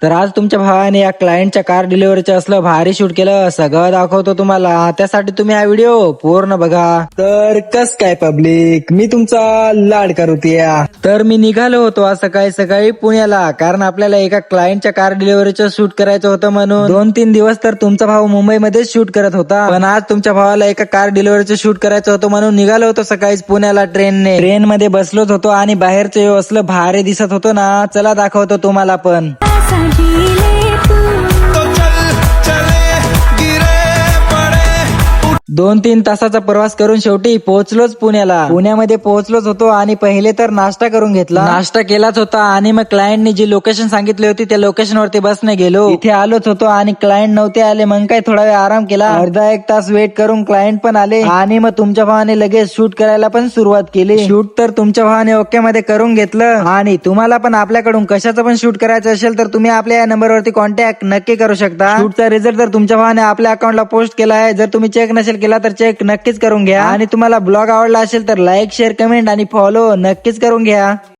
तर आज तुमच्या भावाने या क्लायंटच्या कार डिलिव्हरीचं असलं भारी शूट केलं, सगळं दाखवतो तुम्हाला. त्यासाठी तुम्ही हा व्हिडिओ पूर्ण बघा. तर कस काय पब्लिक, मी तुमचा लाडका रुतिया. तर मी निघालो होतो आज सकाळी सकाळी पुण्याला, कारण आपल्याला एका क्लायंटच्या कार डिलिव्हरीचं शूट करायचं होतं म्हणून. 2-3 दिवस तर तुमचा भाऊ मुंबईमध्ये शूट करत होता, पण आज तुमच्या भावाला एका कार डिलिव्हरीचं शूट करायचं होतं म्हणून निघालो होतो सकाळीच पुण्याला ट्रेनने. ट्रेन मध्ये बसलोच होतो आणि बाहेरचं असलं भारी दिसत होतं ना, चला दाखवतो तुम्हाला पण. 2-3 तासाचा प्रवास करून शेवटी पोहोचलोच पुण्याला. पुण्यामध्ये पोहोचलोच होतो आणि पहिले तर नाश्ता करून घेतला. नाश्ता केलाच होता आणि मग क्लायंटने जी लोकेशन सांगितली होती त्या लोकेशन वरती बसने गेलो. इथे आलोच होतो आणि क्लायंट नव्हते आले, मग काय थोडा वेळ आराम केला. अर्धा 1 तास वेट करून क्लायंट पण आले आणि मग तुमच्या भावाने लगेच शूट करायला पण सुरुवात केली. शूट तर तुमच्या भावाने ओके मध्ये करून घेतलं. आणि तुम्हाला पण आपल्याकडून कशाचं पण शूट करायचं असेल तर तुम्ही आपल्या या नंबरवरती कॉन्टॅक्ट नक्की करू शकता. शूटचा रिझल्ट तर तुमच्या भावाने आपल्या अकाउंटला पोस्ट केला आहे. जर तुम्ही चेक नसेल केला तर चेक नक्कीच करून घ्या. आणि तुम्हाला ब्लॉग आवडला असेल तर लाईक, शेअर, कमेंट आणि फॉलो नक्कीच करून घ्या.